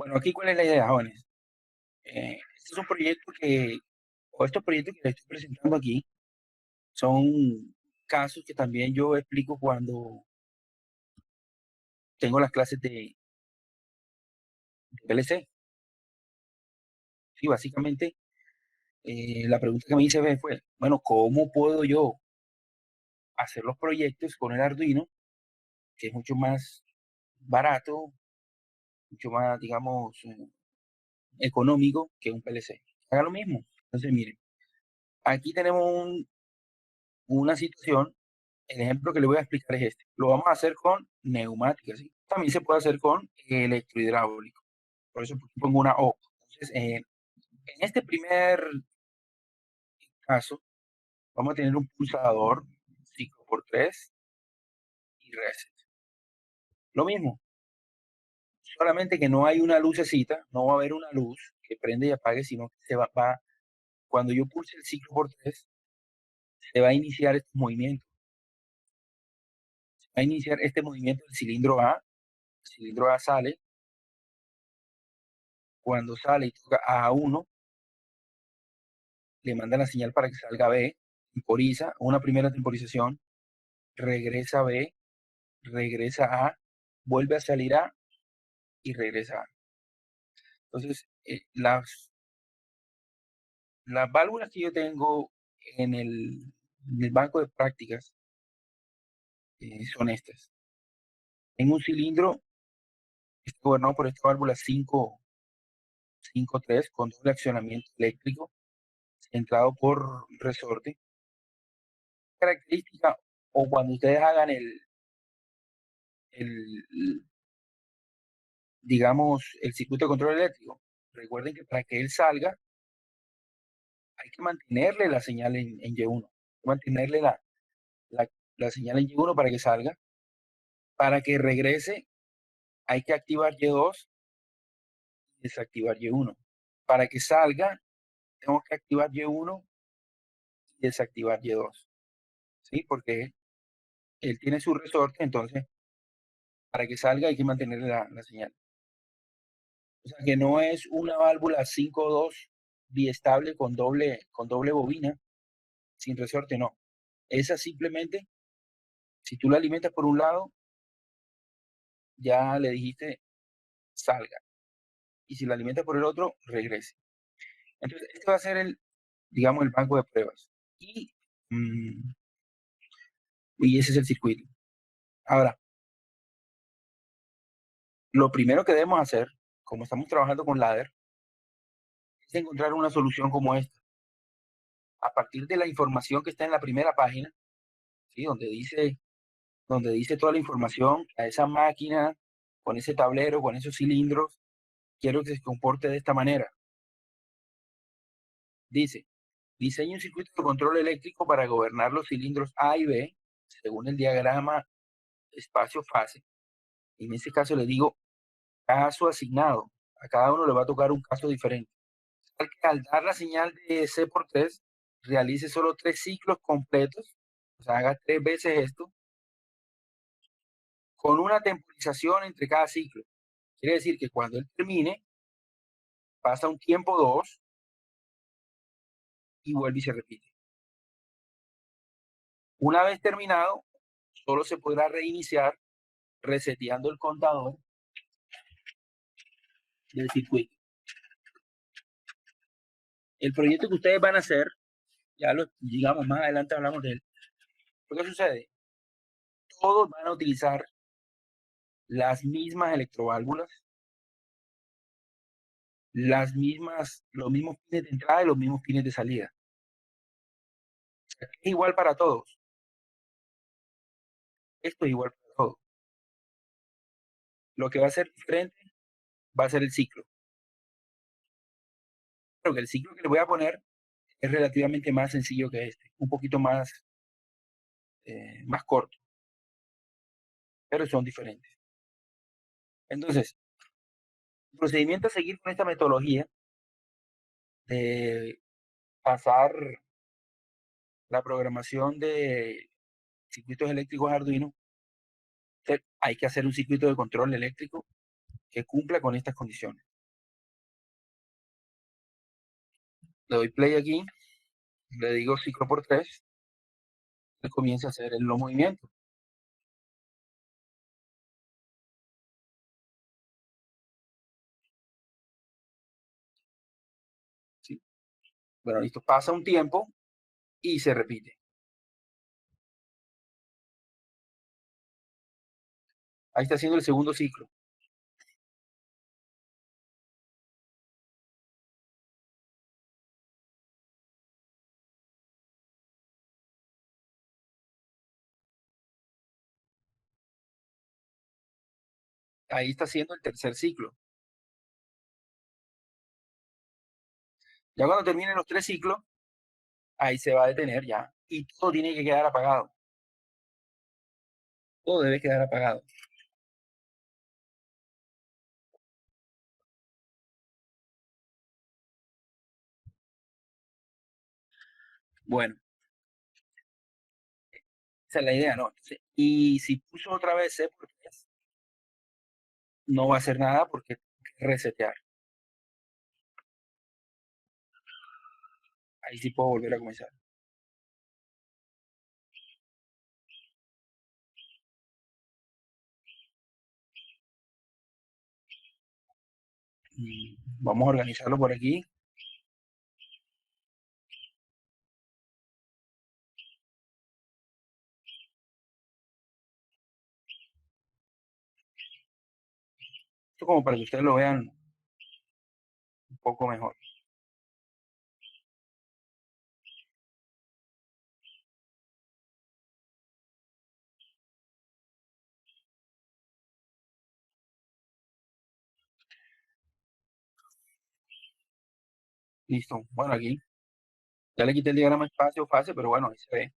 Bueno, aquí cuál es la idea, jóvenes. Este es un proyecto o estos proyectos que les estoy presentando aquí, son casos que también yo explico cuando tengo las clases de PLC. Sí, básicamente, la pregunta que me hice fue, bueno, ¿cómo puedo yo hacer los proyectos con el Arduino, que es mucho más barato, mucho más, digamos, económico que un PLC? Haga lo mismo. Entonces, miren, aquí tenemos una situación. El ejemplo que le voy a explicar es este. Lo vamos a hacer con neumáticas, ¿sí? También se puede hacer con electrohidráulico. Por eso pongo una O. Entonces, en este primer caso, vamos a tener un pulsador ciclo por 3 y reset. Lo mismo, solamente que no hay una lucecita, no va a haber una luz que prende y apague, sino que cuando yo pulse el ciclo por 3, se va a iniciar este movimiento. Se va a iniciar este movimiento del cilindro A. El cilindro A sale. Cuando sale y toca A1, le manda la señal para que salga B, temporiza, una primera temporización, regresa a B, regresa a A, vuelve a salir A y regresa a A. Entonces, las válvulas que yo tengo en el banco de prácticas son estas. Tengo un cilindro que está gobernado por esta válvula 5.3 con doble accionamiento eléctrico, centrado por resorte. Característica, o cuando ustedes hagan el digamos, el circuito de control eléctrico. Recuerden que para que él salga, hay que mantenerle la señal en Y1, hay que mantenerle la, la señal en Y1 para que salga. Para que regrese, hay que activar Y2 y desactivar Y1. Para que salga, tengo que activar Y1 y desactivar Y2. ¿Sí? Porque él tiene su resorte, entonces, para que salga hay que mantenerle la señal. O sea, que no es una válvula 5.2 biestable con doble bobina, sin resorte, no. Esa simplemente, si tú la alimentas por un lado, ya le dijiste salga. Y si la alimentas por el otro, regrese. Entonces, este va a ser digamos, el banco de pruebas. Mm, y ese es el circuito. Ahora, lo primero que debemos hacer, como estamos trabajando con ladder, es encontrar una solución como esta. A partir de la información que está en la primera página, ¿sí? donde dice toda la información, a esa máquina, con ese tablero, con esos cilindros, quiero que se comporte de esta manera. Dice, diseña un circuito de control eléctrico para gobernar los cilindros A y B según el diagrama espacio-fase. En este caso le digo caso asignado. A cada uno le va a tocar un caso diferente. Al dar la señal de C por 3, realice solo 3 ciclos completos, o sea, haga 3 veces esto, con una temporización entre cada ciclo. Quiere decir que cuando él termine, pasa un tiempo 2 y vuelve y se repite. Una vez terminado, solo se podrá reiniciar reseteando el contador del circuito. El proyecto que ustedes van a hacer, ya lo digamos más adelante hablamos de él. ¿Qué sucede? Todos van a utilizar las mismas electroválvulas, los mismos pines de entrada y los mismos pines de salida. Es igual para todos. Esto es igual para todos. Lo que va a ser diferente va a ser el ciclo. Pero que el ciclo que le voy a poner es relativamente más sencillo que este, un poquito más corto, pero son diferentes. Entonces, el procedimiento a seguir con esta metodología de pasar la programación de circuitos eléctricos Arduino, hay que hacer un circuito de control eléctrico que cumpla con estas condiciones. Le doy play aquí, le digo ciclo por 3, le comienza a hacer los movimientos. ¿Sí? Bueno, listo, pasa un tiempo y se repite. Ahí está haciendo el segundo ciclo. Ahí está haciendo el tercer ciclo. Ya cuando terminen los 3 ciclos, ahí se va a detener ya. Y todo tiene que quedar apagado. Todo debe quedar apagado. Bueno, esa es la idea, ¿no? Entonces, y si puso otra vez C por 3, no va a hacer nada porque tiene que resetear. Ahí sí puedo volver a comenzar. Vamos a organizarlo por aquí. Esto como para que ustedes lo vean un poco mejor. Listo. Bueno, aquí ya le quité el diagrama espacio fase, pero bueno, ahí se ve.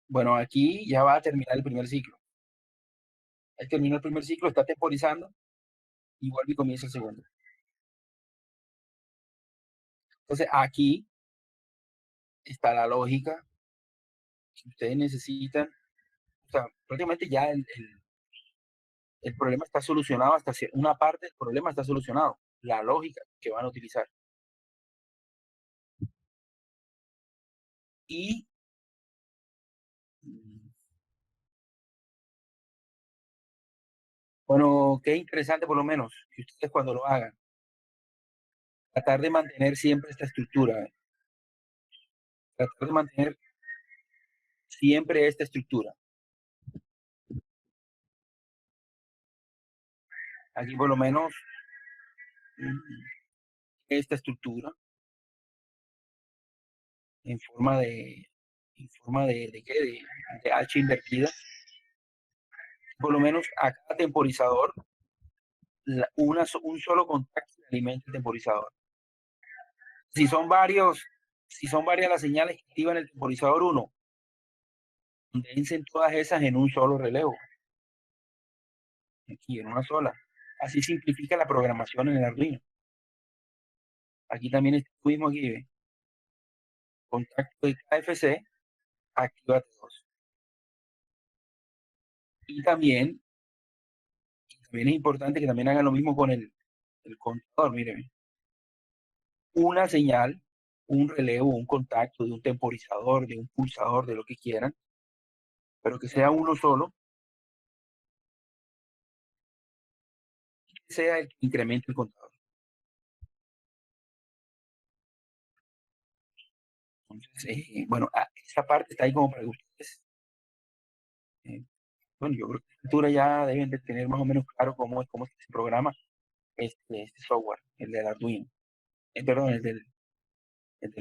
Bueno, aquí ya va a terminar el primer ciclo. Él terminó el primer ciclo, está temporizando y vuelve y comienza el segundo. Entonces, aquí está la lógica que ustedes necesitan. O sea, prácticamente ya el problema está solucionado, hasta una parte del problema está solucionado. La lógica que van a utilizar. Y bueno, qué interesante por lo menos que ustedes cuando lo hagan, tratar de mantener siempre esta estructura, tratar de mantener siempre esta estructura. Aquí por lo menos esta estructura en forma de qué, de H invertida. Por lo menos a cada temporizador, un solo contacto alimenta el temporizador. Si son varios, si son varias las señales que activan el temporizador 1, condensen todas esas en un solo relevo, aquí en una sola. Así simplifica la programación en el Arduino. Aquí también está lo mismo aquí, ¿ve? Contacto de KFC, activa 2. Y también es importante que también hagan lo mismo con el contador, miren, una señal, un relevo, un contacto de un temporizador, de un pulsador, de lo que quieran, pero que sea uno solo, que sea el que incremente el contador. Entonces, bueno, esa parte está ahí como para que ustedes, eh, bueno, yo creo que a esta altura ya deben de tener más o menos claro cómo se programa este software, el del Arduino, perdón, el del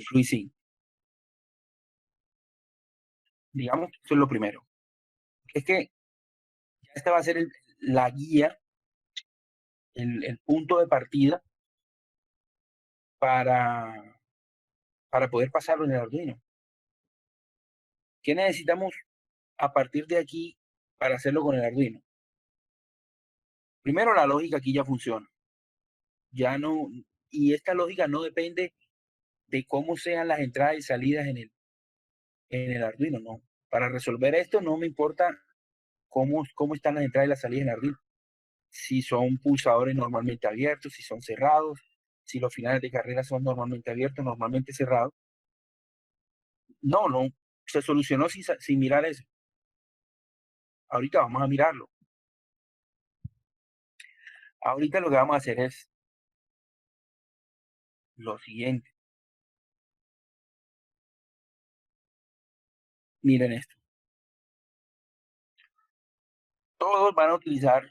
FreeSync. Digamos que eso es lo primero. Es que ya esta va a ser la guía, el punto de partida para, para poder pasarlo en el Arduino. ¿Qué necesitamos a partir de aquí para hacerlo con el Arduino? Primero, la lógica aquí ya funciona. Ya no, y esta lógica no depende de cómo sean las entradas y salidas en el Arduino, no. Para resolver esto no me importa cómo están las entradas y las salidas en Arduino. Si son pulsadores normalmente abiertos, si son cerrados, si los finales de carrera son normalmente abiertos, normalmente cerrados. No, no, se solucionó sin mirar eso. Ahorita vamos a mirarlo. Ahorita lo que vamos a hacer es lo siguiente. Miren esto. Todos van a utilizar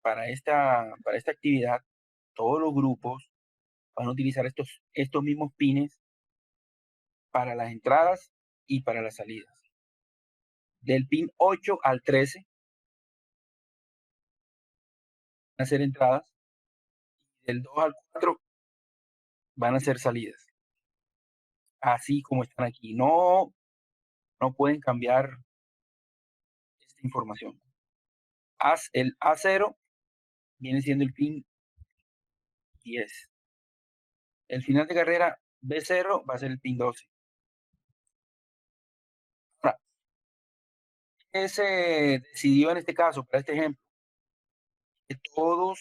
para esta actividad, todos los grupos van a utilizar estos mismos pines para las entradas y para las salidas. Del pin 8 al 13 van a ser entradas, del 2 al 4 van a ser salidas. Así como están aquí. No, no pueden cambiar esta información. El A0 viene siendo el pin 10. El final de carrera B0 va a ser el pin 12. Ahora, ¿qué se decidió en este caso, para este ejemplo? Que todos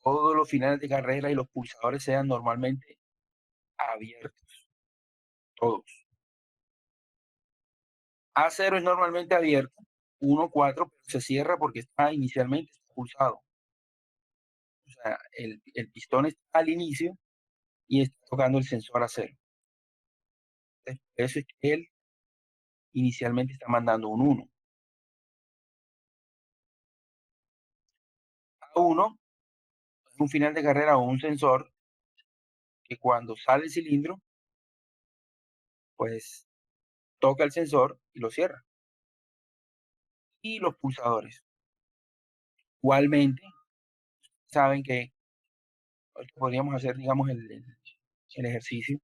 los finales de carrera y los pulsadores sean normalmente abiertos. Todos. A0 es normalmente abierto, 1, 4, pero se cierra porque está inicialmente pulsado. O sea, el pistón está al inicio y está tocando el sensor A0. Eso es que él inicialmente está mandando un 1. A1 es un final de carrera o un sensor que cuando sale el cilindro, pues toca el sensor y lo cierra. Y los pulsadores. Igualmente, saben que podríamos hacer, digamos, el ejercicio.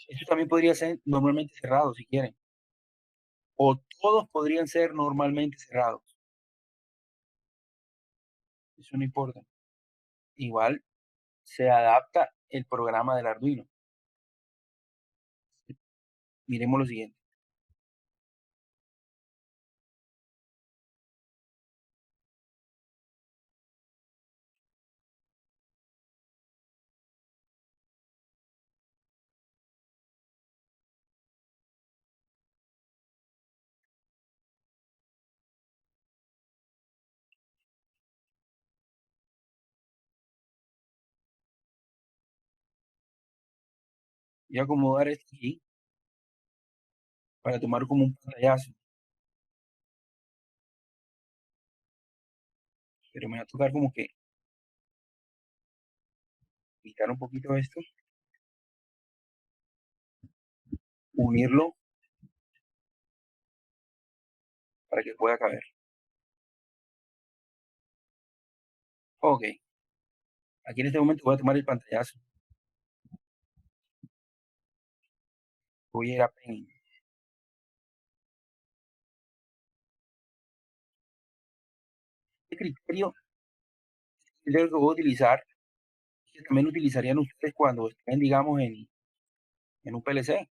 Esto también podría ser normalmente cerrado si quieren. O todos podrían ser normalmente cerrados. Eso no importa. Igual se adapta el programa del Arduino. Miremos lo siguiente. Voy a acomodar esto aquí para tomar como un pantallazo. Pero me va a tocar como que quitar un poquito esto, unirlo para que pueda caber. Ok. Aquí en este momento voy a tomar el pantallazo. Voy a ir a Paint. Este criterio que voy a utilizar, que también utilizarían ustedes cuando estén, digamos, en un PLC.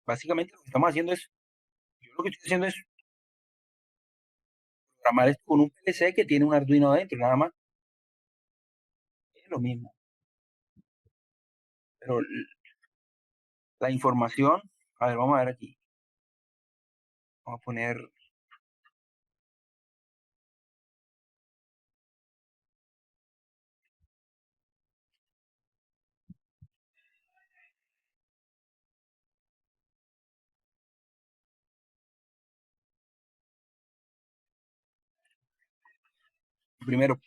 Básicamente lo que estamos haciendo es, yo lo que estoy haciendo es programar esto con un PLC que tiene un Arduino adentro, nada más. Es lo mismo. Pero la información, a ver, vamos a ver aquí. Vamos a poner primero,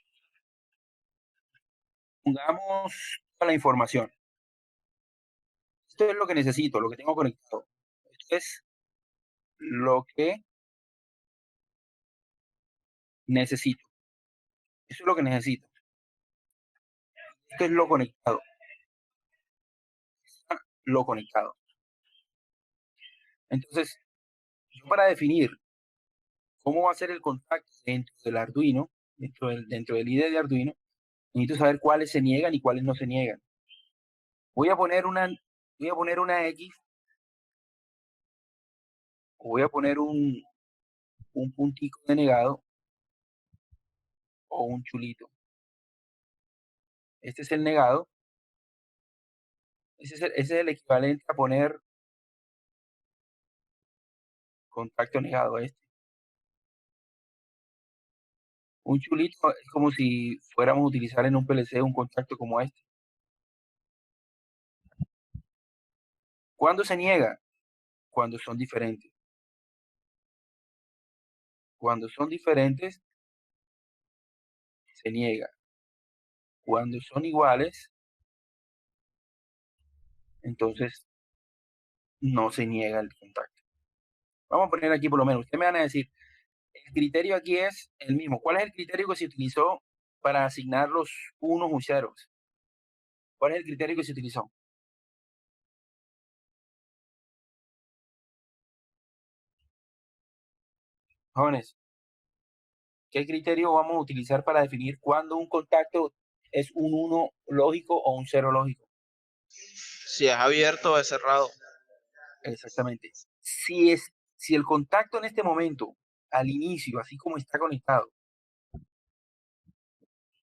pongamos toda la información. Esto es lo que necesito, lo que tengo conectado. Esto es lo que necesito. Eso es lo que necesito. Esto es lo conectado. Lo conectado. Entonces, yo para definir cómo va a ser el contacto dentro del Arduino, dentro del IDE de Arduino, necesito saber cuáles se niegan y cuáles no se niegan. Voy a poner una X, o voy a poner un un puntico de negado o un chulito. Este es el negado, ese es el equivalente a poner contacto negado a este. Un chulito es como si fuéramos a utilizar en un PLC un contacto como este. ¿Cuándo se niega? Cuando son diferentes. Cuando son diferentes, se niega. Cuando son iguales, entonces no se niega el contacto. Vamos a poner aquí por lo menos, ustedes me van a decir, el criterio aquí es el mismo. ¿Cuál es el criterio que se utilizó para asignar los unos y ceros? ¿Cuál es el criterio que se utilizó? Jóvenes, ¿qué criterio vamos a utilizar para definir cuándo un contacto es un uno lógico o un cero lógico? Si es abierto o es cerrado. Exactamente. Si el contacto en este momento, al inicio, así como está conectado,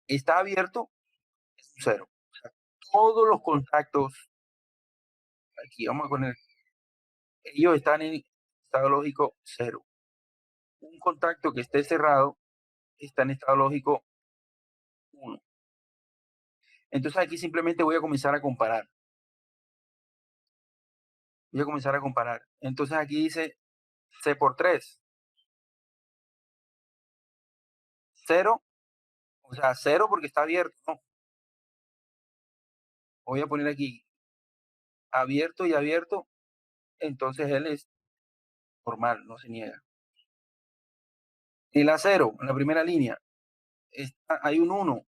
está abierto, es un cero. O sea, todos los contactos, aquí vamos a poner, ellos están en estado lógico cero. Un contacto que esté cerrado está en estado lógico uno. Entonces aquí simplemente voy a comenzar a comparar. Voy a comenzar a comparar. Entonces aquí dice C por 3, cero, o sea, cero porque está abierto, ¿no? Voy a poner aquí abierto y abierto, entonces él es normal, no se niega. El A0, en la primera línea, hay un uno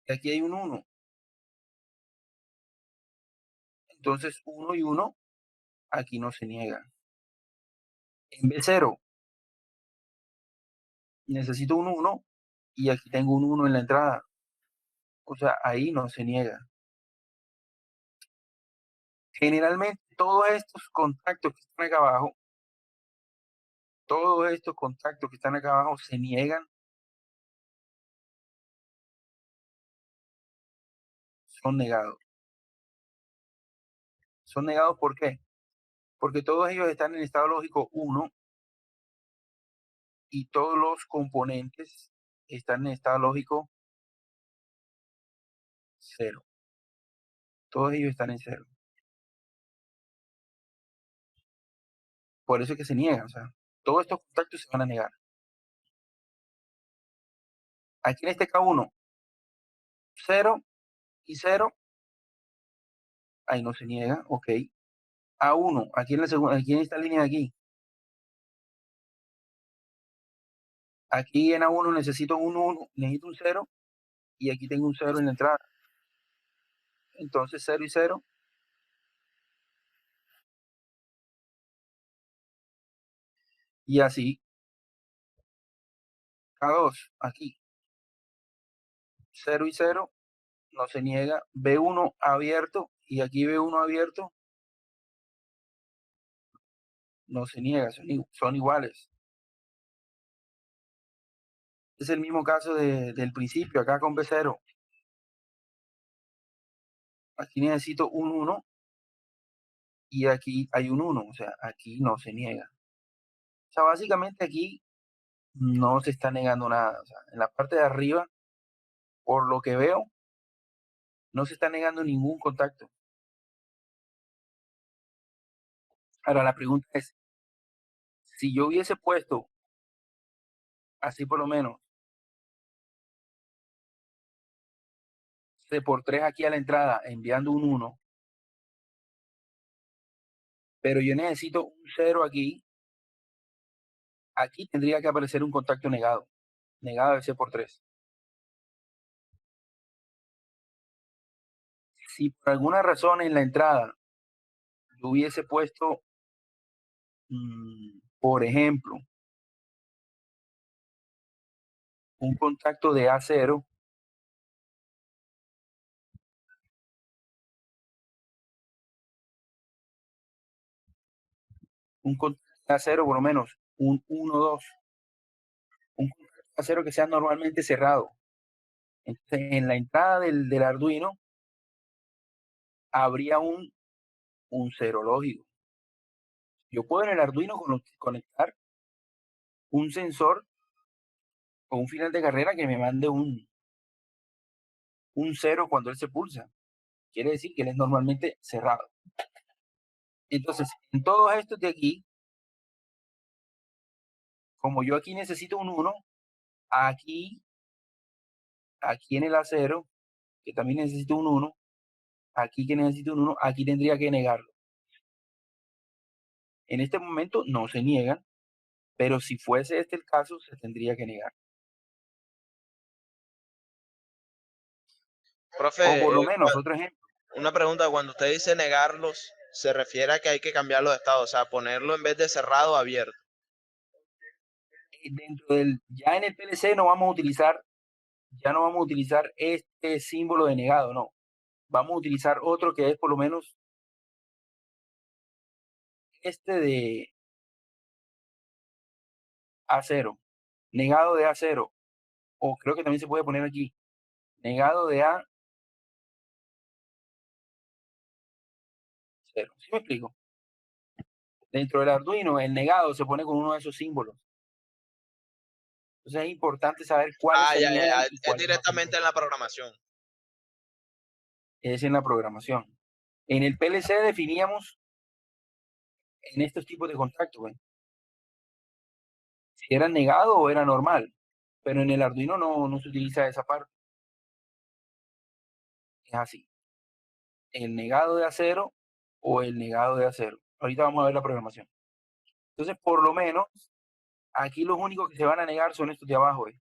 y aquí hay un uno. Entonces uno y uno aquí no se niega. En B0 necesito un uno y aquí tengo un uno en la entrada. O sea, ahí no se niega. Generalmente todos estos contactos que están acá abajo, todos estos contactos que están acá abajo se niegan, son negados. Son negados, ¿por qué? Porque todos ellos están en estado lógico uno y todos los componentes están en estado lógico cero. Todos ellos están en cero. Por eso es que se niegan. O sea, todos estos contactos se van a negar. Aquí en este K1, cero y cero, ahí no se niega, ok. A1, aquí en la segunda, aquí en esta línea de aquí. Aquí en A1 necesito un 1, necesito un cero y aquí tengo un cero en la entrada. Entonces 0 y 0 y así K2 aquí 0 y 0 no se niega, B1 abierto y aquí B1 abierto no se niega, son iguales. Es el mismo caso del principio, acá con B0. Aquí necesito un 1 y aquí hay un 1, o sea, aquí no se niega. O sea, básicamente aquí no se está negando nada. O sea, en la parte de arriba, por lo que veo, no se está negando ningún contacto. Ahora, la pregunta es, si yo hubiese puesto, así por lo menos, C por 3 aquí a la entrada, enviando un 1, pero yo necesito un 0 aquí, aquí tendría que aparecer un contacto negado, negado de C por 3. Si por alguna razón en la entrada yo hubiese puesto, por ejemplo, un contacto de A0, un contacto de A0 por lo menos, un 1, 2, A0 que sea normalmente cerrado. Entonces, en la entrada del Arduino habría un cero lógico. Yo puedo en el Arduino conectar un sensor o un final de carrera que me mande un cero cuando él se pulsa. Quiere decir que él es normalmente cerrado. Entonces, en todos estos de aquí, como yo aquí necesito un 1, aquí, aquí en el A0, que también necesito un 1, aquí que necesito un 1, aquí tendría que negarlo. En este momento no se niegan, pero si fuese este el caso, se tendría que negar. Profe, O por lo menos, otro ejemplo, una pregunta, cuando usted dice negarlos, se refiere a que hay que cambiarlo de estado, o sea, ponerlo en vez de cerrado, abierto. ya en el PLC ya no vamos a utilizar este símbolo de negado, no. Vamos a utilizar otro que es por lo menos este de A0, negado de A0, o creo que también se puede poner aquí, negado de A0. ¿Sí me explico? Dentro del Arduino, el negado se pone con uno de esos símbolos. Entonces es importante saber cuáles Ah, se ya, ya, niegan ya, y es cuáles no se directamente niegan. en la programación. Es en la programación. En el PLC definíamos en estos tipos de contactos, ¿ven? Si era negado o era normal, pero en el Arduino no se utiliza esa parte. Es así, el negado de A0 o el negado de A0. Ahorita vamos a ver la programación. Entonces, por lo menos, aquí los únicos que se van a negar son estos de abajo, ¿ven?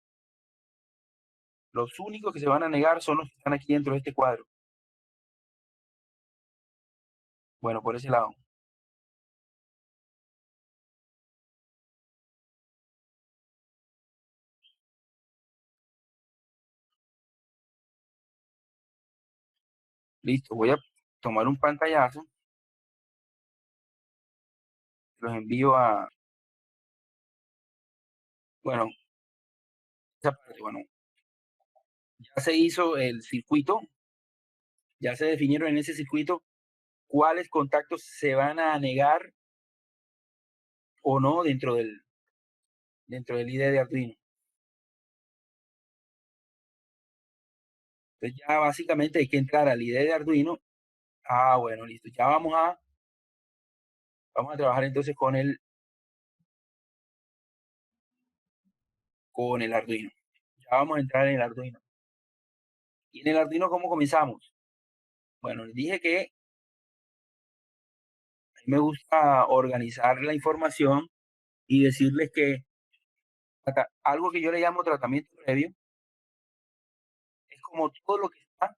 Los únicos que se van a negar son los que están aquí dentro de este cuadro. Bueno, por ese lado. Listo, voy a tomar un pantallazo, los envío a, bueno, esa parte, bueno, ya se hizo el circuito, ya se definieron en ese circuito cuáles contactos se van a negar o no dentro del IDE de Arduino. Entonces ya básicamente hay que entrar al IDE de Arduino. Ah, bueno, listo. Ya vamos a trabajar entonces con el Arduino. Ya vamos a entrar en el Arduino. ¿Y en el Arduino cómo comenzamos? Bueno, les dije que a mí me gusta organizar la información y decirles que algo que yo le llamo tratamiento previo es como todo lo que está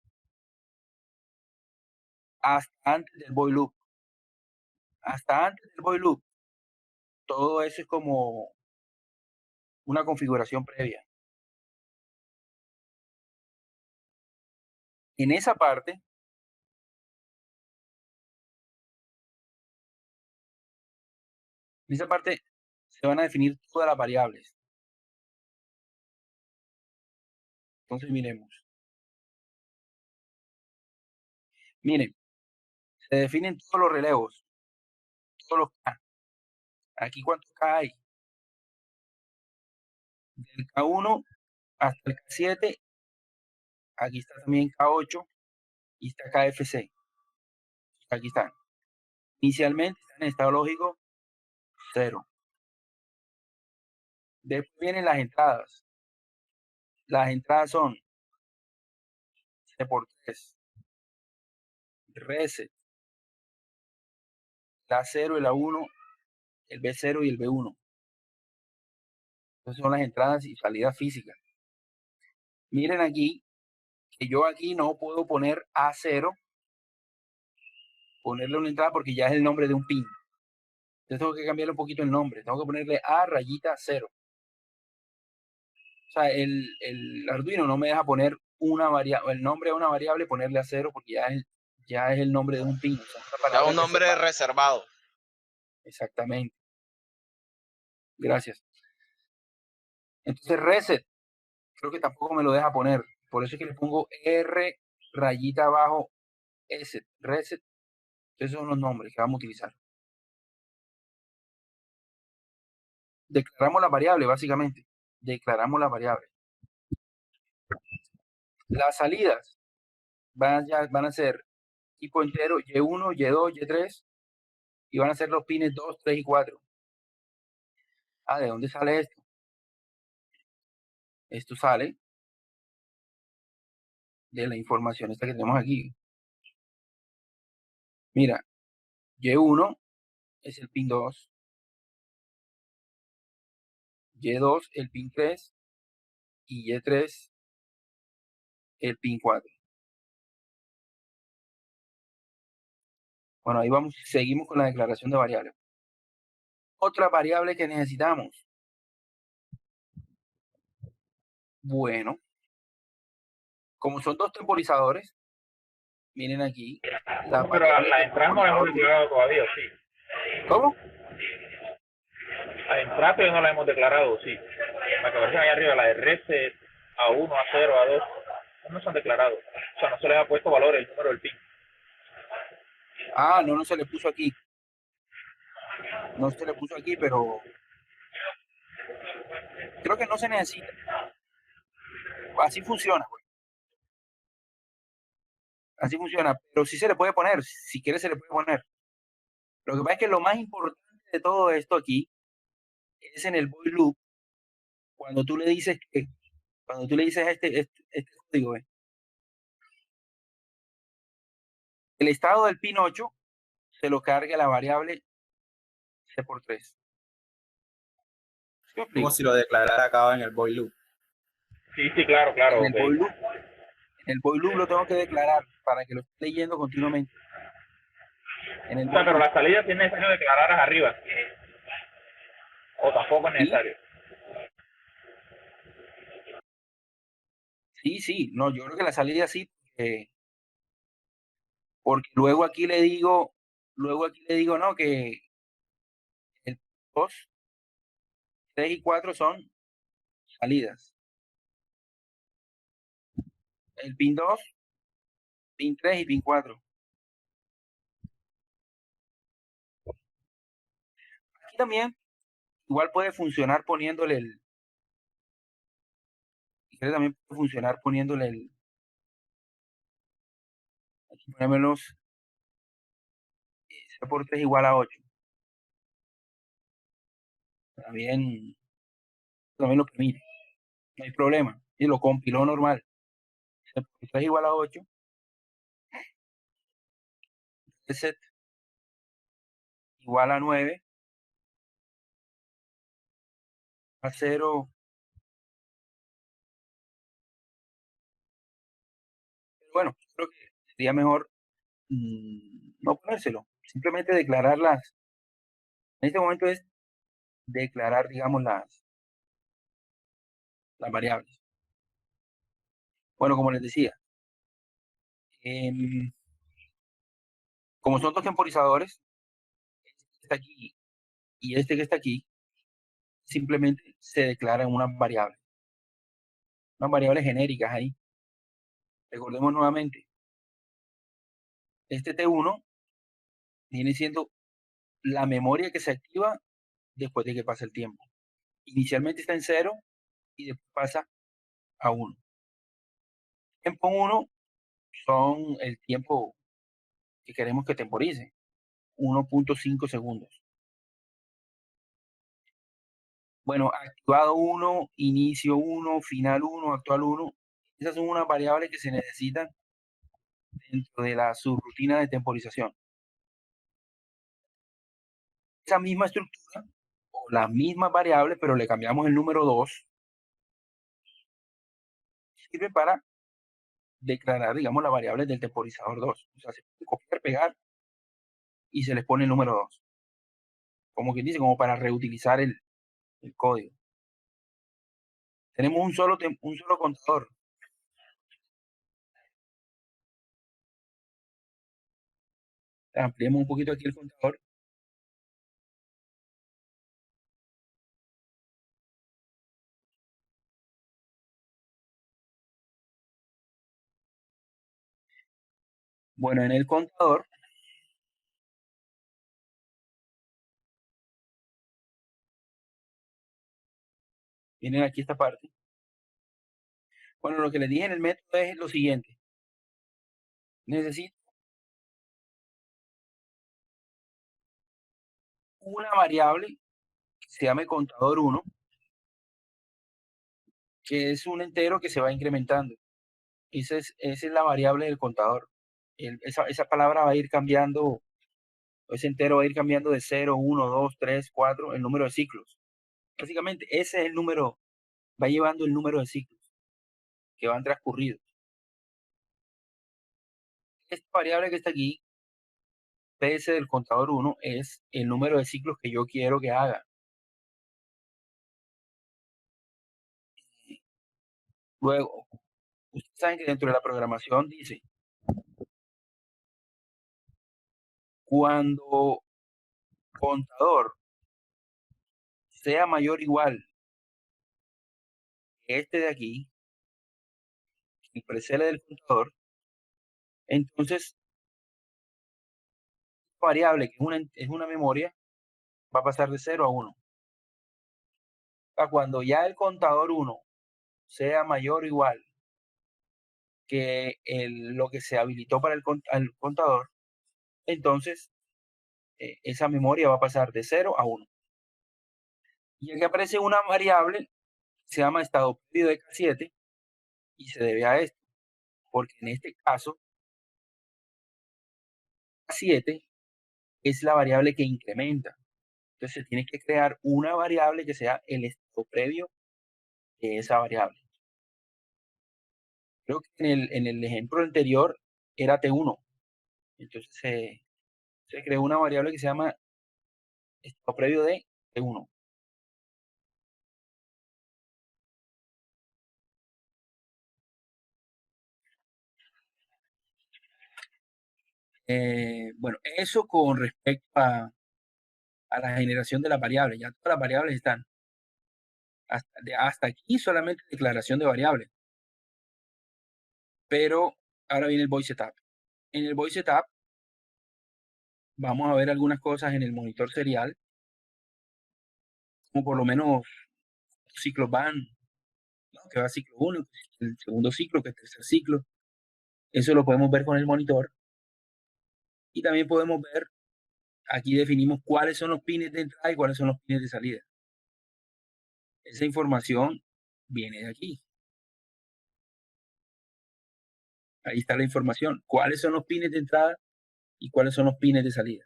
hasta antes del void loop. Hasta antes del void loop, todo eso es como una configuración previa. En esa parte, se van a definir todas las variables. Entonces miremos. Miren, se definen todos los relevos, todos los K. Aquí cuántos K hay. Del K1 hasta el K7, aquí está también K8 y está KFC. Aquí están. Inicialmente están en estado lógico 0. Después vienen las entradas. Las entradas son C por 3, reset, la 0 y la 1, el B0 y el B1. Entonces son las entradas y salidas físicas. Miren aquí que yo aquí no puedo poner A0, ponerle una entrada porque ya es el nombre de un pin. Entonces tengo que cambiarle un poquito el nombre. Tengo que ponerle A rayita 0. O sea, el Arduino no me deja poner el nombre de una variable, ponerle a 0 porque ya es el nombre de un pin. O sea, una Ya un palabra nombre reservada. reservado. Exactamente. Gracias. Entonces reset, creo que tampoco me lo deja poner. Por eso es que le pongo R rayita abajo S, reset. Esos son los nombres que vamos a utilizar. Declaramos la variable, básicamente. Declaramos la variable. Las salidas van a ser tipo entero Y1, Y2, Y3 y van a ser los pines 2, 3 y 4. Ah, ¿de dónde sale esto? Esto sale de la información esta que tenemos aquí. Mira, Y1 es el pin 2, Y2 el pin 3 y Y3 el pin 4. Bueno, ahí vamos, seguimos con la declaración de variables. Otra variable que necesitamos. Bueno, como son dos temporizadores, miren aquí, las Pero variables la del entrada no la hemos temporizador 1. declarado todavía, sí. ¿Cómo? La entrada todavía no la hemos declarado, sí. La que aparece ahí arriba, la de reset, A1, A0, A2, no se han declarado. O sea, no se les ha puesto valor el número del PIN. Ah, no, no se le puso aquí. No se le puso aquí, pero creo que no se necesita. Así funciona, pues. Así funciona, pero sí se le puede poner. Si quiere, se le puede poner. Lo que pasa es que lo más importante de todo esto aquí es en el void loop, cuando tú le dices que, cuando tú le dices este código, el estado del pin 8 se lo carga la variable C por 3. ¿Sí me Como explico? si lo declarara acá en el void loop. Sí, sí, claro, En claro, el ok. void loop, en el void loop lo tengo que declarar para que lo esté leyendo continuamente. En el O sea, void pero loop. la salida sí es necesario declararlas arriba. O tampoco es Sí, necesario. sí, sí. No, yo creo que la salida sí, porque luego aquí le digo, no, que el 2, 3 y 4 son salidas. El pin 2, pin 3 y pin 4. Aquí también igual puede funcionar poniéndole también puede funcionar poniéndole aquí ponémoslos C por 3 igual a 8. También lo permite, no hay problema. Y lo compiló normal. C por 3 igual a 8, reset igual a 9, a 0. Bueno, creo que sería mejor no ponérselo, simplemente declararlas. En este momento es declarar, digamos, las variables. Bueno, como les decía, em, como son dos temporizadores, este que está aquí y este que está aquí, simplemente se declaran unas variables genéricas ahí. Recordemos nuevamente, este T1 viene siendo la memoria que se activa después de que pasa el tiempo. Inicialmente está en 0 y después pasa a 1. Tiempo 1 son el tiempo que queremos que temporice, 1.5 segundos. Bueno, activado 1, inicio 1, final 1, actual 1. Esas son unas variables que se necesitan dentro de la subrutina de temporización. Esa misma estructura o las mismas variables, pero le cambiamos el número 2, sirve para declarar, digamos, las variables del temporizador 2. O sea, se puede copiar, pegar y se les pone el número 2. Como quien dice, como para reutilizar el código. Tenemos un solo contador. Ampliemos un poquito aquí el contador. Bueno, en el contador, miren aquí esta parte. Bueno, lo que les dije en el método es lo siguiente. Necesito una variable que se llame contador 1, que es un entero que se va incrementando. Esa es la variable del contador. Esa palabra va a ir cambiando, ese entero va a ir cambiando de 0, 1, 2, 3, 4, el número de ciclos. Básicamente, ese es el número, va llevando el número de ciclos que van transcurridos. Esta variable que está aquí, PS del contador 1, es el número de ciclos que yo quiero que haga. Luego, ustedes saben que dentro de la programación dice, cuando contador sea mayor o igual que este de aquí, el precele del contador, entonces variable que es una memoria va a pasar de 0 a 1. Cuando ya el contador 1 sea mayor o igual que lo que se habilitó para el contador, entonces esa memoria va a pasar de 0 a 1. Y aquí aparece una variable que se llama estado previo de K7 y se debe a esto, porque en este caso K7 es la variable que incrementa. Entonces se tiene que crear una variable que sea el estado previo de esa variable. Creo que en el ejemplo anterior era T1. Entonces se creó una variable que se llama estado previo de T1. Bueno, eso con respecto a la generación de las variables. Ya todas las variables están. Hasta aquí solamente declaración de variables. Pero ahora viene el void setup. En el void setup vamos a ver algunas cosas en el monitor serial, como por lo menos ciclos van, ¿no? Que va ciclo 1, el segundo ciclo, que es el tercer ciclo. Eso lo podemos ver con el monitor. Y también podemos ver, aquí definimos cuáles son los pines de entrada y cuáles son los pines de salida. Esa información viene de aquí. Ahí está la información. ¿Cuáles son los pines de entrada y cuáles son los pines de salida?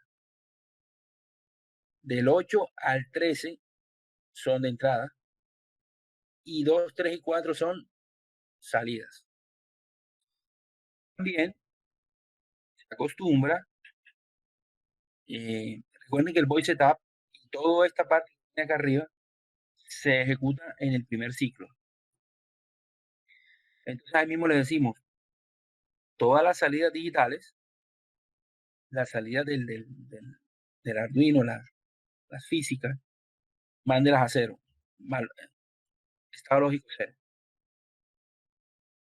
Del 8 al 13 son de entrada y 2, 3 y 4 son salidas. También se acostumbra, recuerden que el void setup y toda esta parte que tiene acá arriba se ejecuta en el primer ciclo. Entonces ahí mismo le decimos, todas las salidas digitales, las salidas del Arduino, las físicas, mándelas a 0. Estado lógico 0.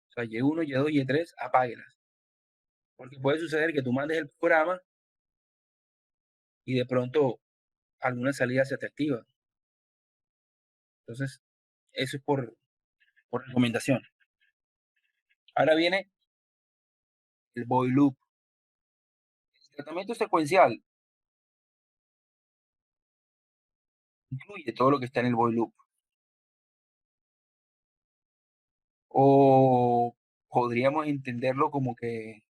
O sea, Y1, Y2, Y3, apáguelas. Porque puede suceder que tú mandes el programa y de pronto alguna salida se te activa. Entonces, eso es por recomendación. Ahora viene el void loop. El tratamiento secuencial incluye todo lo que está en el void loop. O podríamos entenderlo como que,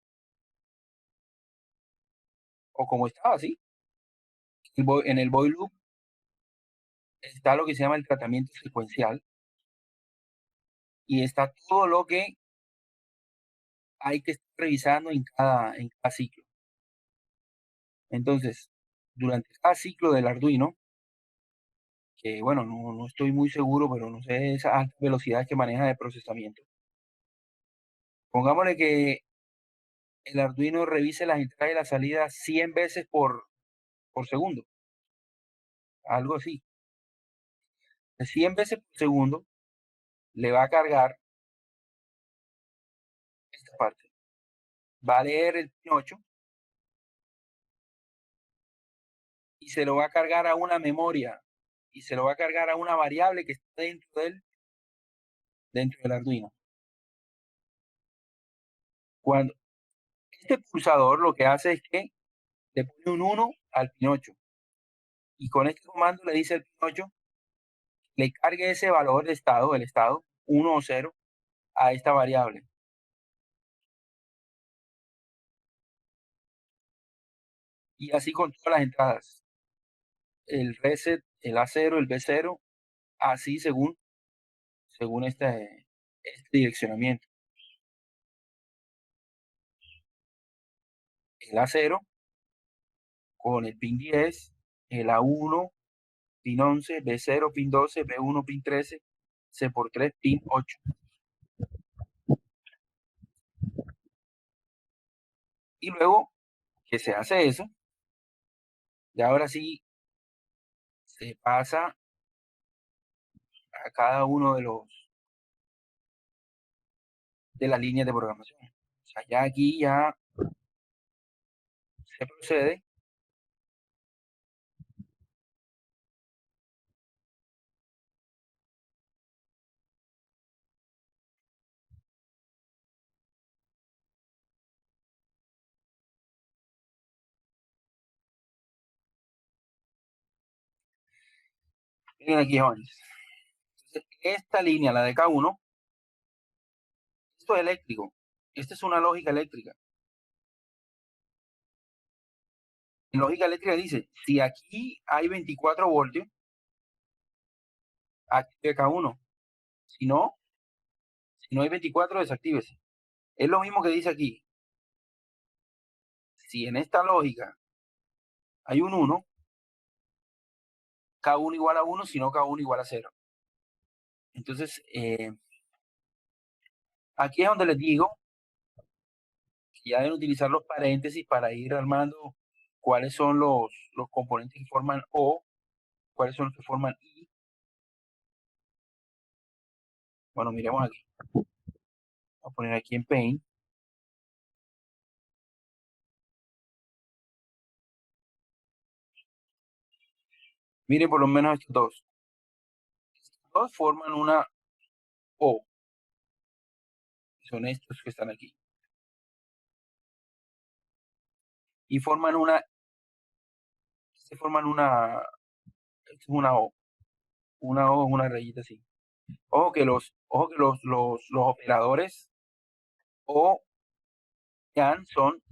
o como estaba así. En el void loop está lo que se llama el tratamiento secuencial y está todo lo que hay que estar revisando en cada ciclo. Entonces, durante cada ciclo del Arduino, que bueno, no estoy muy seguro, pero no sé esas altas velocidades que maneja de procesamiento. Pongámosle que el Arduino revise las entradas y las salidas 100 veces por segundo, algo así. De 100 veces por segundo le va a cargar esta parte. va a leer el pin 8 y se lo va a cargar a una memoria y se lo va a cargar a una variable que está dentro del Arduino. Cuando este pulsador lo que hace es que le pone un 1 al pin 8 y con este comando le dice al pin 8 le cargue ese valor de estado, el estado 1 o 0, a esta variable. Y así con todas las entradas. El reset, el A0, el B0, así según este direccionamiento. El A0 con el pin 10, el A1, pin 11, B0, pin 12, B1, pin 13, C por 3, pin 8. Y luego que se hace eso, y ahora sí se pasa a cada uno de las líneas de programación. O sea, ya aquí ya se procede. Miren aquí, jóvenes. Entonces, esta línea, la de K1, esto es eléctrico. Esta es una lógica eléctrica. En lógica eléctrica dice, si aquí hay 24 voltios, active K1. Si no hay 24, desactívese. Es lo mismo que dice aquí. Si en esta lógica hay un 1, K1 igual a 1, si no K1 igual a 0. Entonces, aquí es donde les digo que ya deben utilizar los paréntesis para ir armando cuáles son los componentes que forman O, cuáles son los que forman I. Bueno, miremos aquí. Voy a poner aquí en Paint. Miren por lo menos estos dos. Estos dos forman una O. Son estos que están aquí. Y forman una, se forman una, esto es una O. Una O es una rayita así. Ojo que los operadores O YAN son,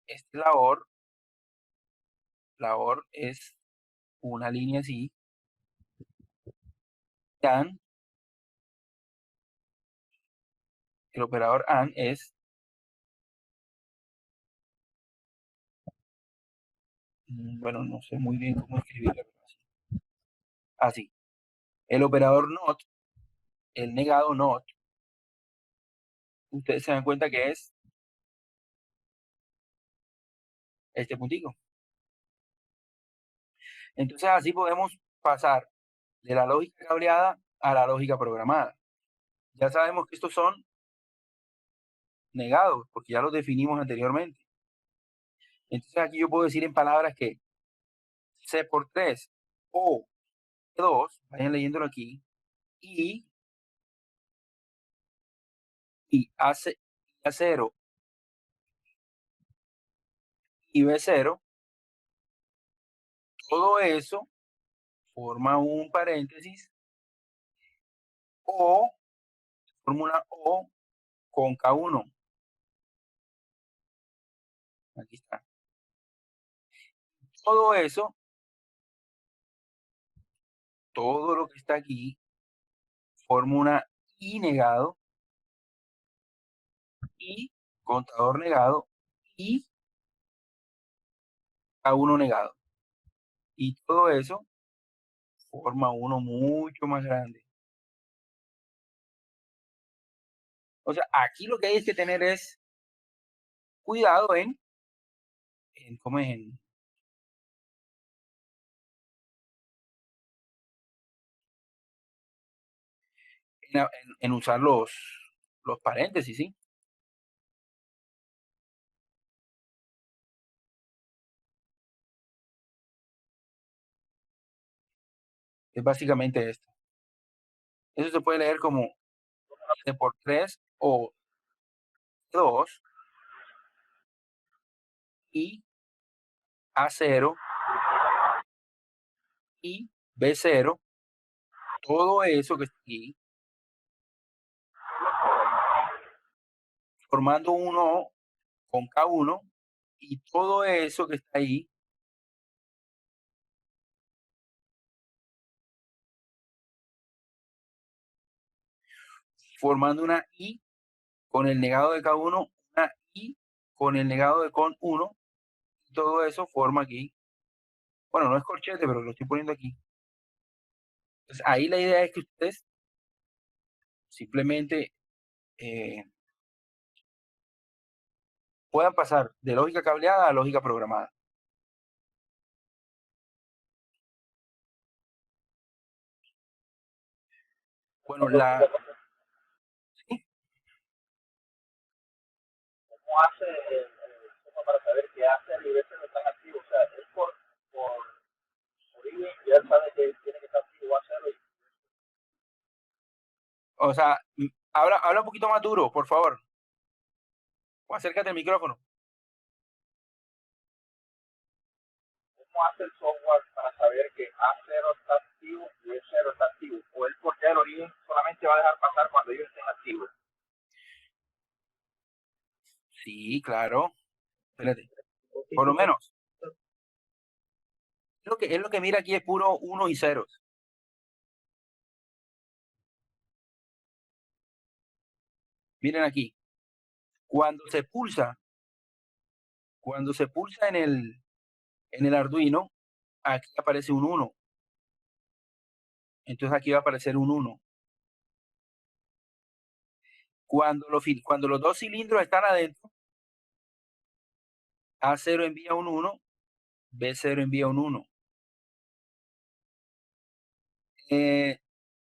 este es la OR es una línea así, YAN, el operador AND es, bueno, no sé muy bien cómo escribirlo, así. El operador NOT, el negado NOT, ustedes se dan cuenta que es este puntico. Entonces así podemos pasar de la lógica cableada a la lógica programada. Ya sabemos que estos son negados, porque ya los definimos anteriormente. Entonces aquí yo puedo decir en palabras que C por 3 o 2, vayan leyéndolo aquí, y A0 y B0, todo eso forma un paréntesis o forma una O con K1. Aquí está. Todo eso, todo lo que está aquí, forma una I negado, y contador negado, y K1 negado. Y todo eso forma uno mucho más grande. O sea, aquí lo que hay es que tener es cuidado ¿cómo es? En usar los paréntesis, ¿sí? Es básicamente esto. Eso se puede leer como 7 por 3 o 2 y A0 y B0, todo eso que está aquí, formando uno con K1 y todo eso que está ahí formando una I con el negado de K1, una I con el negado de con 1, y todo eso forma aquí. Bueno, no es corchete, pero lo estoy poniendo aquí. Entonces, ahí la idea es que ustedes simplemente puedan pasar de lógica cableada a lógica programada. Bueno, ¿sí? ¿Cómo hace el sistema para saber qué hace y ver si no están activos? O sea, es por IBM, ya él sabe que tiene que estar activo, hacerlo. O sea, habla un poquito más duro, por favor. O acércate al micrófono. ¿Cómo hace el software para saber que A0 está activo y B0 está activo? O él por ya el origen solamente va a dejar pasar cuando ellos estén activos. Sí, claro. Espérate. Por lo menos. Es lo que mira aquí es puro unos y ceros. Miren aquí. Cuando se pulsa en el Arduino, aquí aparece un 1. Entonces aquí va a aparecer un 1. Cuando los dos cilindros están adentro, A0 envía un 1, B0 envía un 1.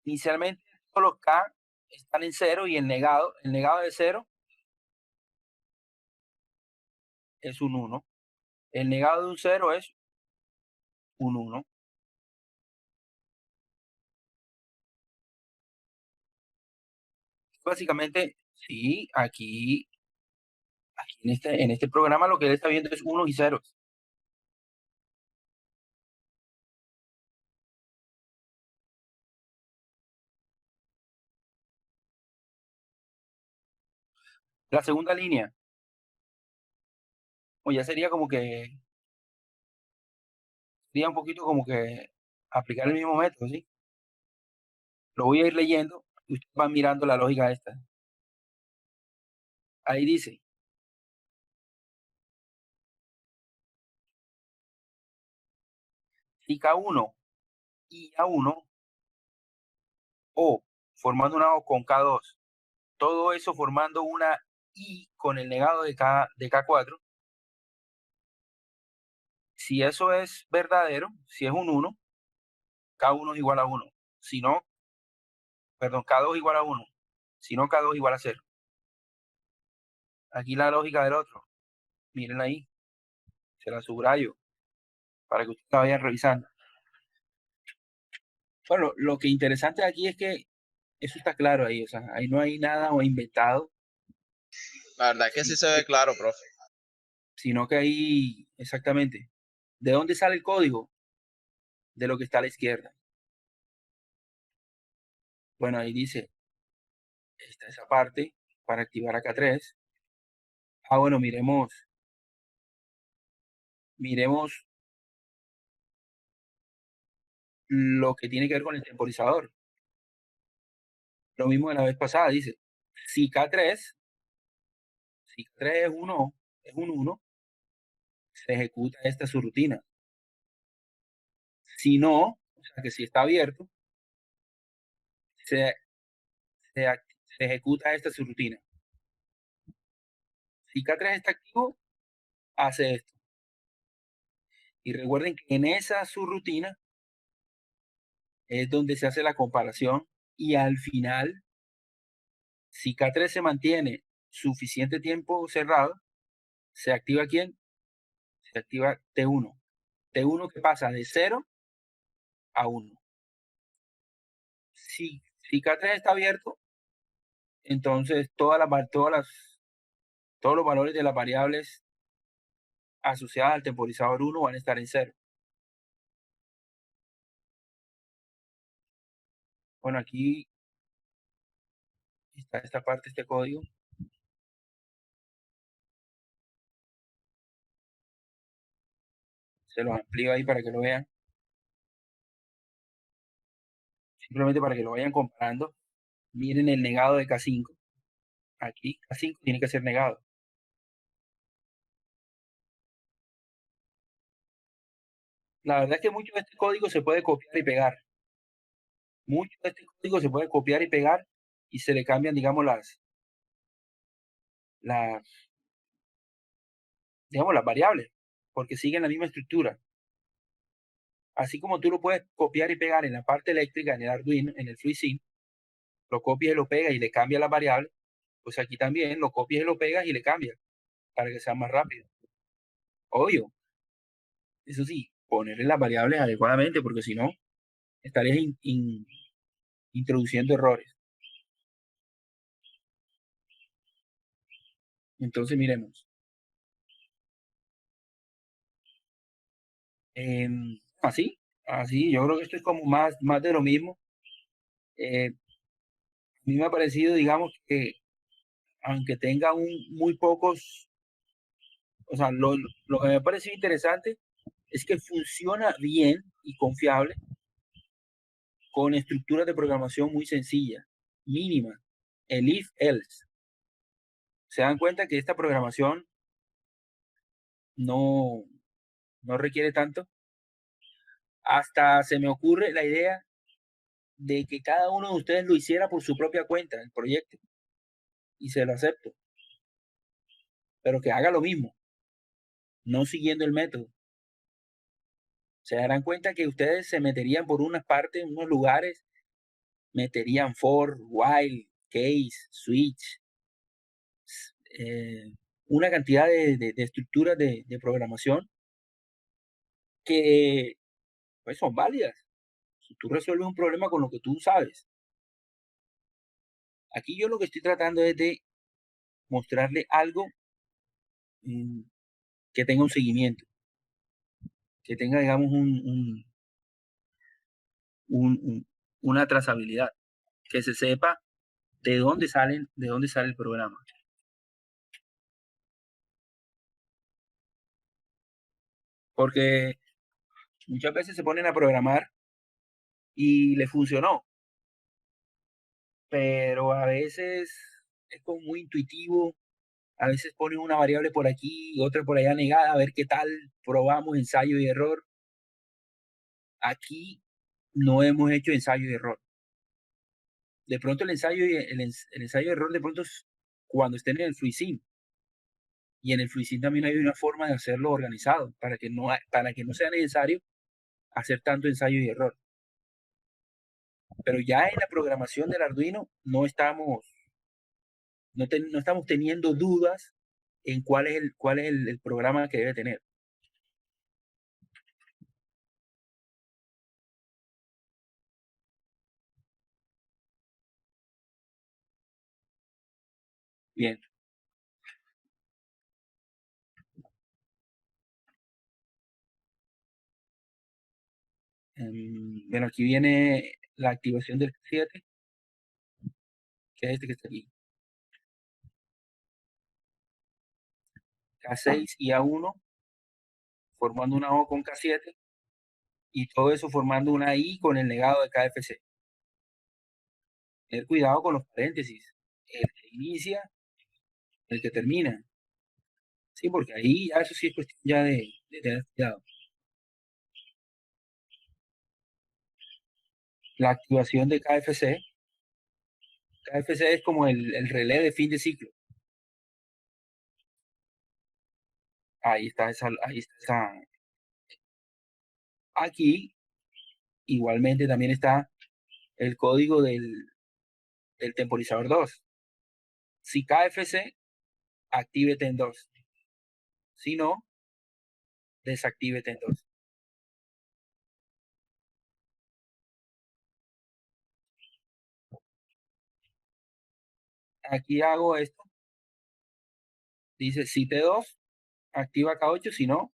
Inicialmente todos los K están en 0 y el negado de 0 es un 1. El negado de un 0 es un 1. Básicamente, sí, aquí en este programa lo que él está viendo es unos y ceros. La segunda línea, o ya sería como que, sería un poquito como que aplicar el mismo método, ¿sí? Lo voy a ir leyendo y ustedes van mirando la lógica esta. Ahí dice, si K1 y A1 o formando una O con K2, todo eso formando una I con el negado de K4, si eso es verdadero, si es un 1, K1 es igual a 1. Si no, perdón, K2 igual a 1. Si no, K2 igual a 0. Aquí la lógica del otro. Miren ahí. Se la subrayo para que ustedes la vayan revisando. Bueno, lo que interesante aquí es que eso está claro ahí. O sea, ahí no hay nada o inventado, La verdad es que sí se ve claro, profe. sino que ahí, exactamente, ¿de dónde sale el código? De lo que está a la izquierda. Bueno, ahí dice, está esa parte para activar acá 3. Ah, bueno, miremos lo que tiene que ver con el temporizador. Lo mismo de la vez pasada, dice, si K3 es 1, es un 1, se ejecuta esta subrutina. Si no, o sea que si está abierto, se, se, se ejecuta esta subrutina. Si K3 está activo, hace esto. Y recuerden que en esa subrutina es donde se hace la comparación y al final, si K3 se mantiene suficiente tiempo cerrado, se activa ¿quién? Se activa T1. T1 que pasa de 0 a 1. si K3 está abierto, entonces todos los valores de las variables asociadas al temporizador 1 van a estar en cero. Bueno, aquí está esta parte, este código. Se los amplío ahí para que lo vean. Simplemente para que lo vayan comparando. Miren el negado de K5. Aquí K5 tiene que ser negado. La verdad es que mucho de este código se puede copiar y pegar. Mucho de este código se puede copiar y pegar y se le cambian, digamos, las variables, porque siguen la misma estructura. Así como tú lo puedes copiar y pegar en la parte eléctrica, en el Arduino, en el FreeSync, lo copias y lo pegas y le cambias las variables, pues aquí también lo copias y lo pegas y le cambias para que sea más rápido. Obvio, eso sí, ponerle las variables adecuadamente, porque si no, estarías introduciendo errores. Entonces, miremos. Así, yo creo que esto es como más de lo mismo. A mí me ha parecido, digamos, que aunque tenga muy pocos, o sea, lo que me ha parecido interesante es que funciona bien y confiable con estructuras de programación muy sencillas, mínimas, el if-else. Se dan cuenta que esta programación no requiere tanto. Hasta se me ocurre la idea de que cada uno de ustedes lo hiciera por su propia cuenta, el proyecto, y se lo acepto, pero que haga lo mismo, no siguiendo el método. Se darán cuenta que ustedes se meterían por unas partes, unos lugares, meterían for, while, case, switch, una cantidad de estructuras de programación que pues son válidas. Si tú resuelves un problema con lo que tú sabes. Aquí yo lo que estoy tratando es de mostrarle algo que tenga un seguimiento, que tenga, digamos, una trazabilidad, que se sepa de dónde sale el programa. Porque muchas veces se ponen a programar y le funcionó, pero a veces es como muy intuitivo, a veces ponen una variable por aquí y otra por allá negada, a ver qué tal, probamos ensayo y error. Aquí no hemos hecho ensayo y error. De pronto el ensayo y error de pronto es cuando estén en el FreeSync. Y en el FreeSync también hay una forma de hacerlo organizado para que no sea necesario hacer tanto ensayo y error. Pero ya en la programación del Arduino no estamos teniendo dudas en cuál es el programa que debe tener. Bien. Bueno, aquí viene la activación del 7, que es este que está aquí. K6 y A1 formando una O con K7 y todo eso formando una I con el negado de KFC. Tener cuidado con los paréntesis, el que inicia, el que termina. Sí, porque ahí ya eso sí es cuestión ya de tener cuidado. La activación de KFC. KFC es como el relé de fin de ciclo. Ahí está esa. Aquí igualmente también está el código del temporizador 2. Si KFC, active TEN 2. Si no, desactive TEN 2. aquí hago esto, dice si T2 activa K8, si no,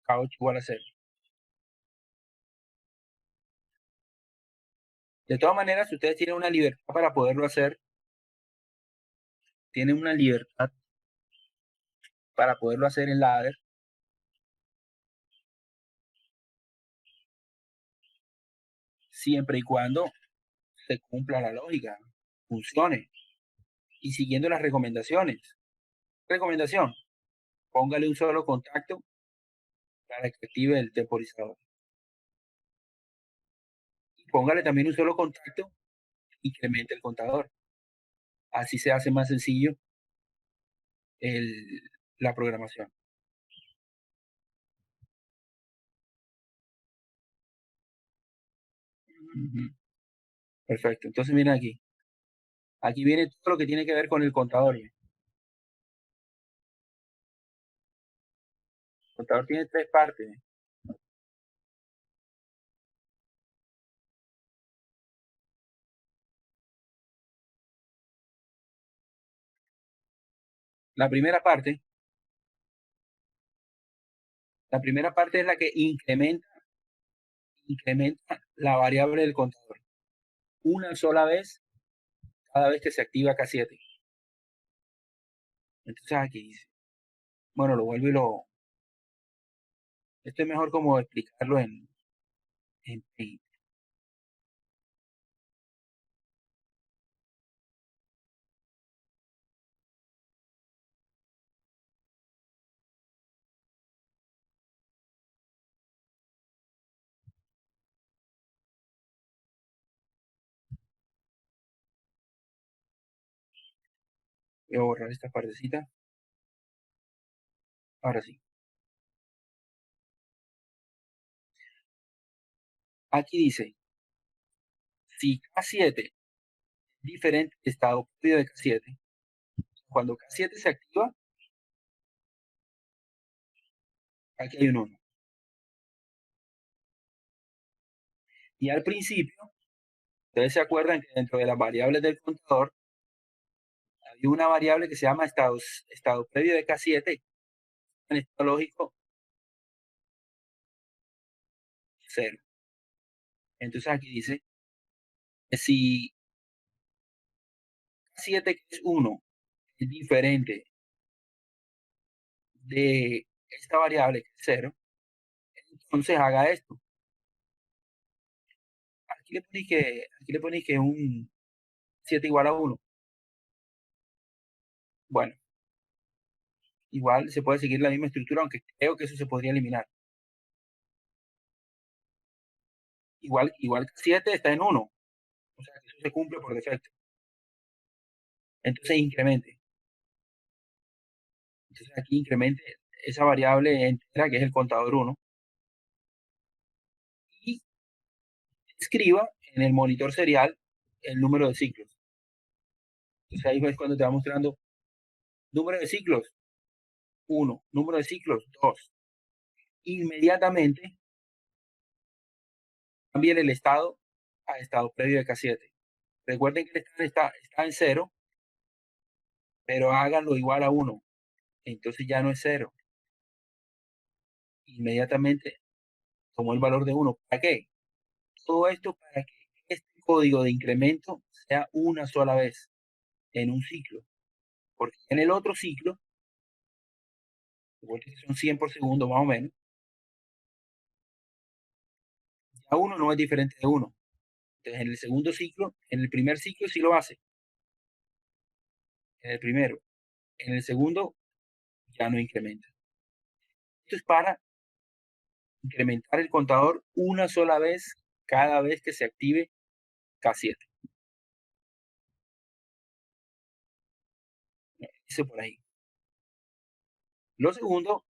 K8 igual a 0. De todas maneras, ustedes tienen una libertad para poderlo hacer, tienen una libertad para poderlo hacer en ladder, siempre y cuando se cumpla la lógica, funcione, y siguiendo las recomendaciones. Recomendación, póngale un solo contacto para que active el temporizador. Y póngale también un solo contacto, incremente el contador. Así se hace más sencillo la programación. Ujú. Perfecto. Entonces miren aquí. Aquí viene todo lo que tiene que ver con el contador. El contador tiene 3 partes. La primera parte es la que incrementa la variable del contador una sola vez cada vez que se activa K7. Entonces aquí dice, bueno, lo vuelvo y esto es mejor como explicarlo en Paint. Voy a borrar esta partecita. Ahora sí. Aquí dice, si K7 es diferente de estado previo de K7, cuando K7 se activa, aquí hay un 1. Y al principio, ustedes se acuerdan que dentro de las variables del contador hay una variable que se llama estado previo de K7, en estado lógico 0. Entonces aquí dice que si K7 que es 1 es diferente de esta variable que es 0, entonces haga esto. Aquí le ponéis que un 7 igual a 1. Bueno, igual se puede seguir la misma estructura, aunque creo que eso se podría eliminar. Igual 7 está en 1, o sea que eso se cumple por defecto. Entonces incremente. Entonces aquí incremente esa variable entera que es el contador 1 y escriba en el monitor serial el número de ciclos. Entonces ahí es cuando te va mostrando número de ciclos 1, número de ciclos 2. Inmediatamente cambien el estado a estado previo de K7. Recuerden que el estado está en 0, pero háganlo igual a 1. Entonces ya no es 0. Inmediatamente tomó el valor de 1. ¿Para qué? Todo esto para que este código de incremento sea una sola vez en un ciclo. Porque en el otro ciclo, igual que son 100 por segundo más o menos, ya 1 no es diferente de 1. Entonces en el segundo ciclo, en el primer ciclo sí lo hace. En el primero. En el segundo ya no incrementa. Esto es para incrementar el contador una sola vez cada vez que se active K7. Eso por ahí. Lo segundo,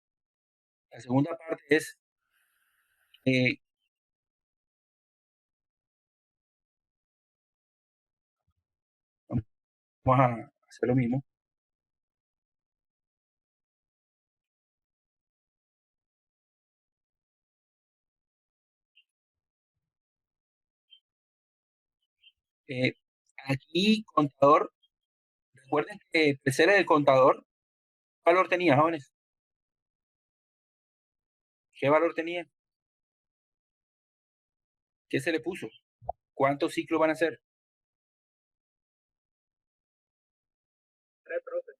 la segunda parte es vamos a hacer lo mismo. Aquí contador Recuerden que precede del contador, ¿qué valor tenía, jóvenes? ¿Qué valor tenía? ¿Qué se le puso? ¿Cuántos ciclos van a hacer? 3, profe.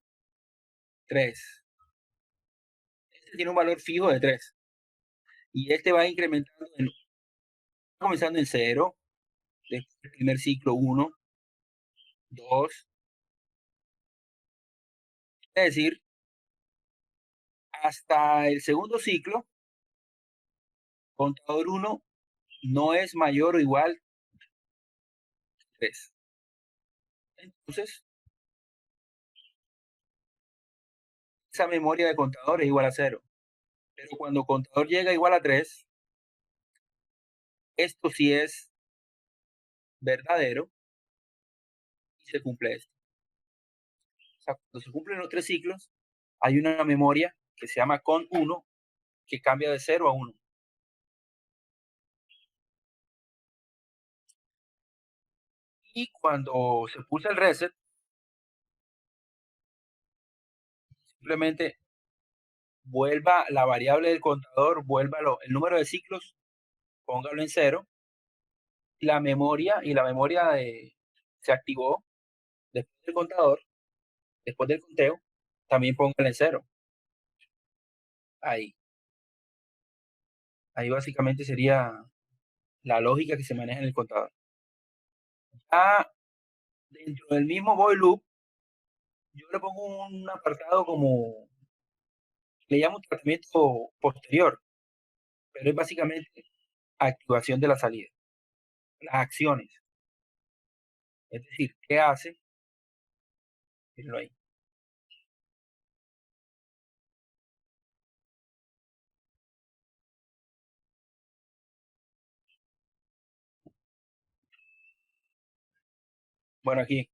3. Este tiene un valor fijo de 3. Y este va incrementando, comenzando en 0, después del primer ciclo 1, 2. Es decir, hasta el segundo ciclo, contador 1 no es mayor o igual a 3. Entonces, esa memoria de contador es igual a 0. Pero cuando contador llega igual a 3, esto sí es verdadero y se cumple esto. O sea, cuando se cumplen los 3 ciclos, hay una memoria que se llama con 1 que cambia de 0 a 1. Y cuando se pulsa el reset, simplemente vuelva la variable del contador, vuélvalo, el número de ciclos, póngalo en 0. Y la memoria se activó después del contador, después del conteo, también póngala en 0. Ahí. Ahí básicamente sería la lógica que se maneja en el contador. Dentro del mismo void loop, yo le pongo un apartado como, le llamo tratamiento posterior, pero es básicamente activación de la salida, las acciones. Es decir, ¿qué hace? Mírenlo ahí. Bueno, aquí.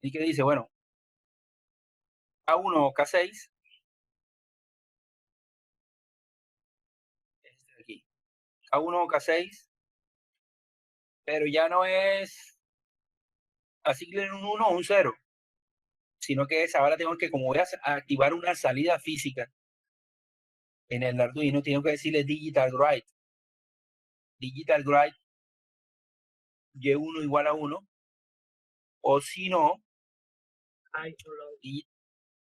¿Y qué dice? Bueno, K1 o K6, este de aquí. K1 o K6, pero ya no es asignen un 1 o un 0, sino que es ahora tengo que, como voy a activar una salida física en el Arduino, tengo que decirle digital write. Digital write Y1 igual a 1, o si no,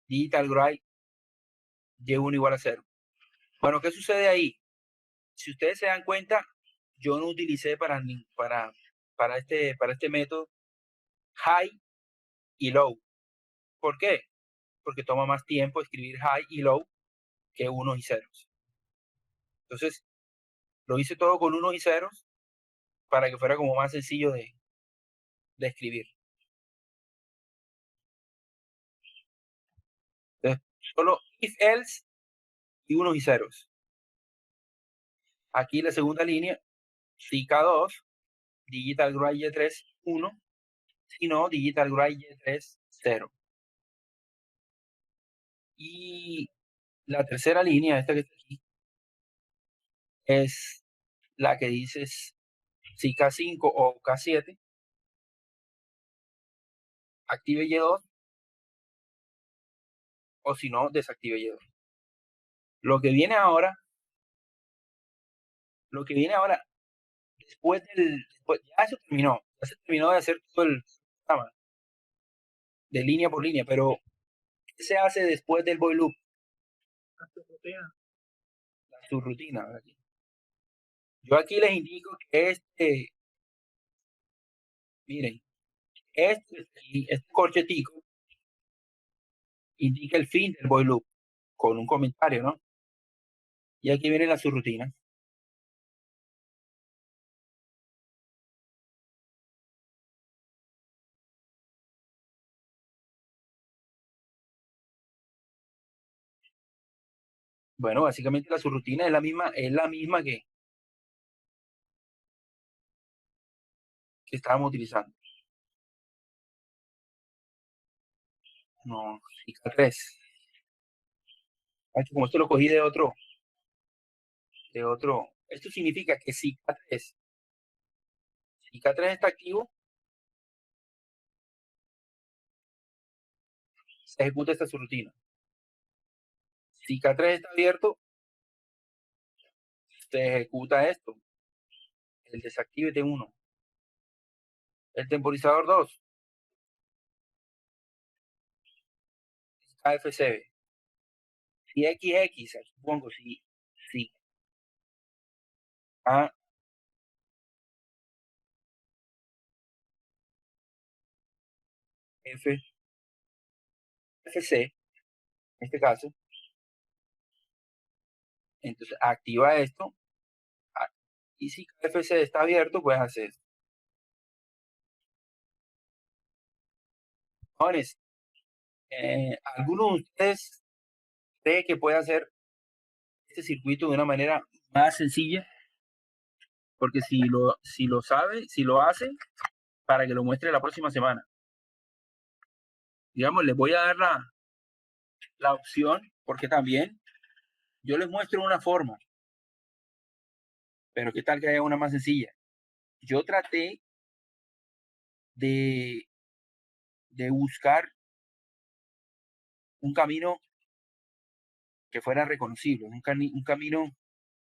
digital write Y1 igual a 0. Bueno, ¿qué sucede ahí? Si ustedes se dan cuenta, yo no utilicé para este método high y low. ¿Por qué? Porque toma más tiempo escribir high y low que unos y ceros. Entonces, lo hice todo con unos y ceros para que fuera como más sencillo de escribir. Entonces, solo if else y unos y ceros. Aquí la segunda línea, si K2, digital write Y3, 1, si no, digital write Y3, 0. Y la tercera línea, esta que está aquí, es la que dices si K5 o K7, active Y2, o si no, desactive Y2. Lo que viene ahora, ya eso terminó, ya se terminó de hacer todo el programa de línea por línea, pero ¿qué se hace después del void loop? La subrutina. Yo aquí les indico que miren, este corchetico indica el fin del void loop con un comentario, ¿no? Y aquí viene la subrutina. Bueno, básicamente la subrutina es la misma que estábamos utilizando. No, K3. Como esto lo cogí de otro. Esto significa que si K3 está activo, se ejecuta esta subrutina. Si K3 está abierto, se ejecuta esto, el desactive T1. El temporizador 2, KFC. Si XX, aquí pongo si A F FC, en este caso, entonces activa esto, y si KFC está abierto, puedes hacer esto. Jóvenes, ¿alguno de ustedes cree que puede hacer este circuito de una manera más sencilla? Porque si lo sabe, si lo hace, para que lo muestre la próxima semana. Digamos, les voy a dar la opción, porque también yo les muestro una forma, pero qué tal que haya una más sencilla. Yo traté de buscar un camino que fuera reconocible, un camino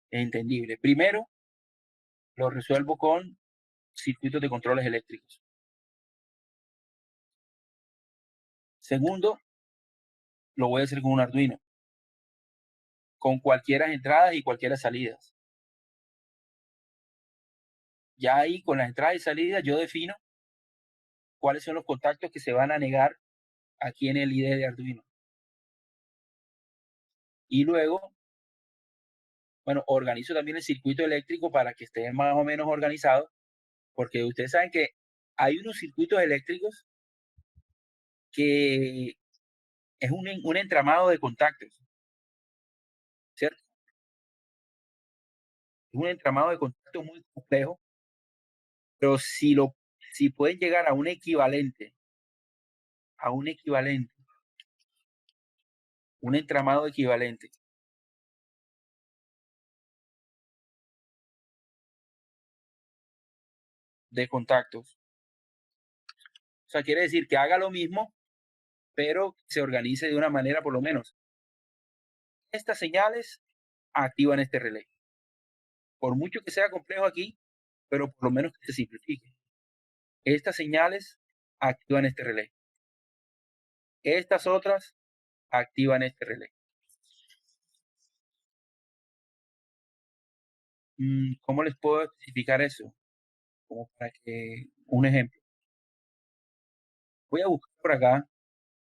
entendible. Primero, lo resuelvo con circuitos de controles eléctricos. Segundo, lo voy a hacer con un Arduino, con cualquiera entradas y cualquiera salidas. Ya ahí, con las entradas y salidas, yo defino cuáles son los contactos que se van a negar aquí en el IDE de Arduino. Y luego, bueno, organizo también el circuito eléctrico para que esté más o menos organizado, porque ustedes saben que hay unos circuitos eléctricos que es un entramado de contactos, ¿cierto? Es un entramado de contactos muy complejo, pero si pueden llegar a un equivalente, un entramado equivalente de contactos, o sea, quiere decir que haga lo mismo, pero se organice de una manera, por lo menos. Estas señales activan este relé. Por mucho que sea complejo aquí, pero por lo menos que se simplifique. Estas señales activan este relé. Estas otras activan este relé. ¿Cómo les puedo especificar eso? Como para que un ejemplo. Voy a buscar por acá